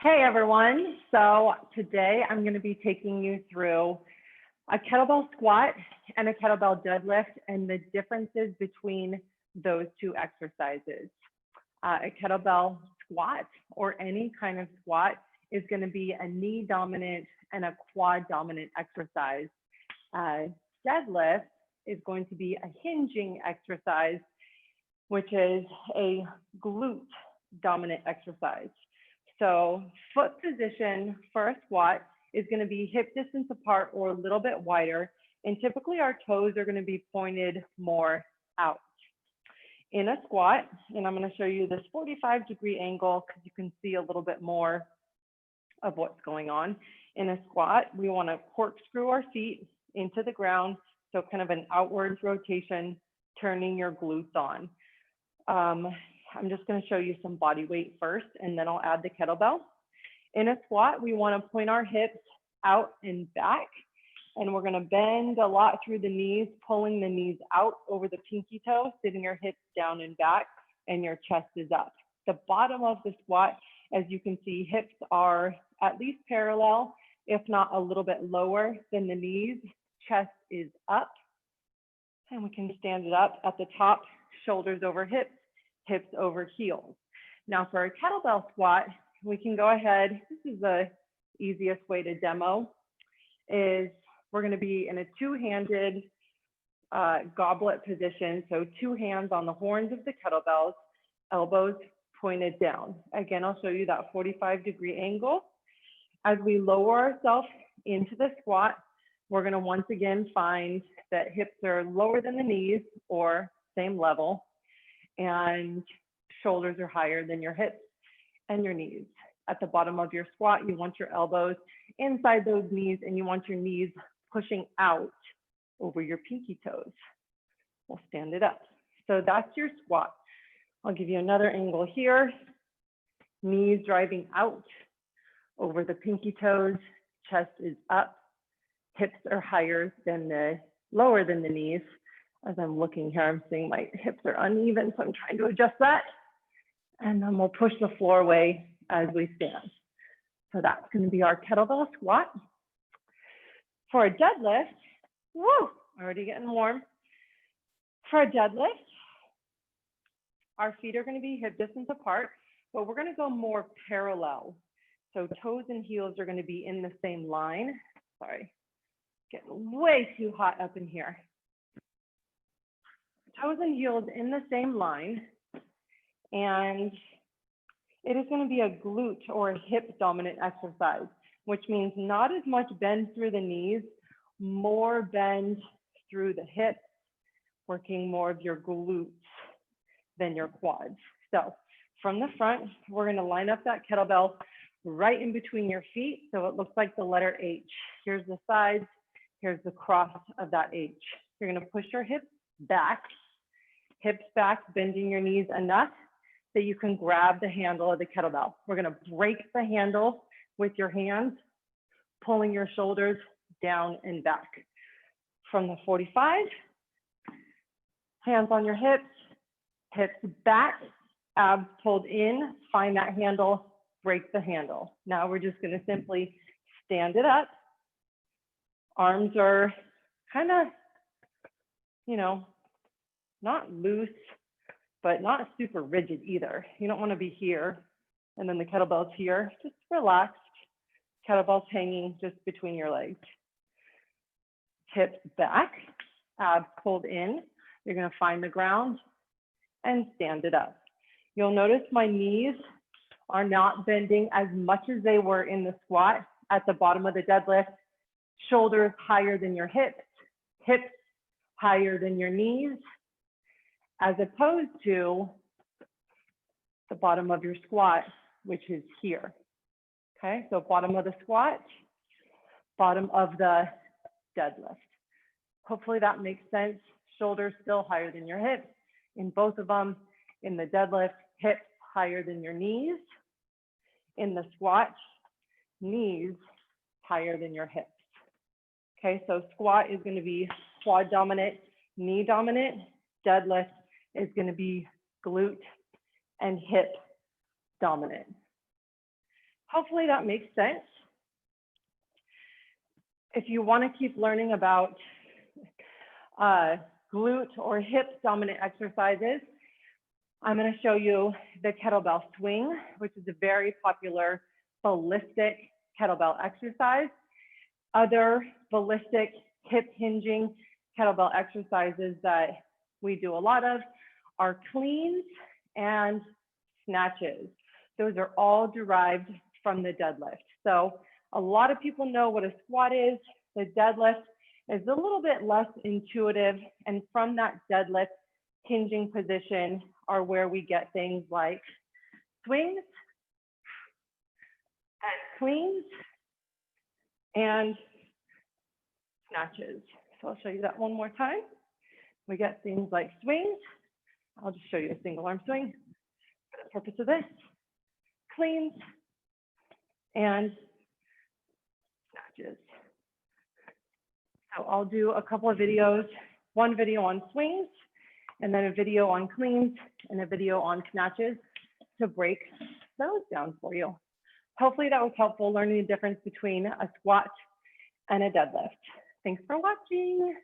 Hey everyone, so today I'm going to be taking you through a kettlebell squat and a kettlebell deadlift and the differences between those two exercises. A kettlebell squat or any kind of squat is going to be a knee dominant and a quad dominant exercise. Deadlift is going to be a hinging exercise, which is a glute dominant exercise. So foot position for a squat is going to be hip distance apart or a little bit wider. And typically our toes are going to be pointed more out. In a squat, and I'm going to show you this 45-degree angle because you can see a little bit more of what's going on. In a squat, we want to corkscrew our feet into the ground. So kind of an outwards rotation, turning your glutes on. I'm just going to show you some body weight first, and then I'll add the kettlebell. In a squat, we want to point our hips out and back, and we're going to bend a lot through the knees, pulling the knees out over the pinky toe, sitting your hips down and back, and your chest is up. The bottom of the squat, as you can see, hips are at least parallel, if not a little bit lower than the knees. Chest is up, and we can stand it up at the top, shoulders over hips, hips over heels. Now for a kettlebell squat, we can go ahead. This is the easiest way to demo. Is we're going to be in a two-handed goblet position. So two hands on the horns of the kettlebells, elbows pointed down. Again, I'll show you that 45-degree angle. As we lower ourselves into the squat, we're going to once again find that hips are lower than the knees or same level, and shoulders are higher than your hips and your knees. At the bottom of your squat, you want your elbows inside those knees, and you want your knees pushing out over your pinky toes. We'll stand it up. So that's your squat. I'll give you another angle here. Knees driving out over the pinky toes, chest is up, hips are higher than lower than the knees. As I'm looking here, I'm seeing my hips are uneven, so I'm trying to adjust that. And then we'll push the floor away as we stand. So that's going to be our kettlebell squat. For a deadlift, woo, already getting warm. For a deadlift, our feet are going to be hip distance apart, but we're going to go more parallel. So toes and heels are going to be in the same line. Sorry, getting way too hot up in here. Toes and heels in the same line, and it is going to be a glute or a hip dominant exercise, which means not as much bend through the knees, more bend through the hips, working more of your glutes than your quads. So from the front, we're going to line up that kettlebell right in between your feet, so it looks like the letter H. Here's the sides, here's the cross of that H. You're going to push your hips back, bending your knees enough that you can grab the handle of the kettlebell. We're going to break the handle with your hands, pulling your shoulders down and back. From the 45, hands on your hips, hips back, abs pulled in, find that handle, break the handle. Now we're just going to simply stand it up. Arms are kind of, not loose, but not super rigid either. You don't want to be here, and then the kettlebell's here. Just relaxed. Kettlebell's hanging just between your legs. Hips back, abs pulled in. You're going to find the ground and stand it up. You'll notice my knees are not bending as much as they were in the squat at the bottom of the deadlift. Shoulders higher than your hips, hips higher than your knees, as opposed to the bottom of your squat, which is here. Okay, so bottom of the squat, bottom of the deadlift. Hopefully that makes sense. Shoulders still higher than your hips in both of them. In the deadlift, hips higher than your knees. In the squat, knees higher than your hips. Okay, so squat is going to be quad dominant, knee dominant. Deadlift is going to be glute and hip dominant. Hopefully that makes sense. If you want to keep learning about glute or hip dominant exercises, I'm going to show you the kettlebell swing, which is a very popular ballistic kettlebell exercise. Other ballistic hip hinging kettlebell exercises that we do a lot of are cleans and snatches. Those are all derived from the deadlift. So a lot of people know what a squat is. The deadlift is a little bit less intuitive, and from that deadlift hinging position are where we get things like swings and cleans and snatches. So I'll show you that one more time. We get things like swings. I'll just show you a single arm swing for the purpose of this. Cleans and snatches. So I'll do a couple of videos, one video on swings, and then a video on cleans, and a video on snatches to break those down for you. Hopefully that was helpful learning the difference between a squat and a deadlift. Thanks for watching.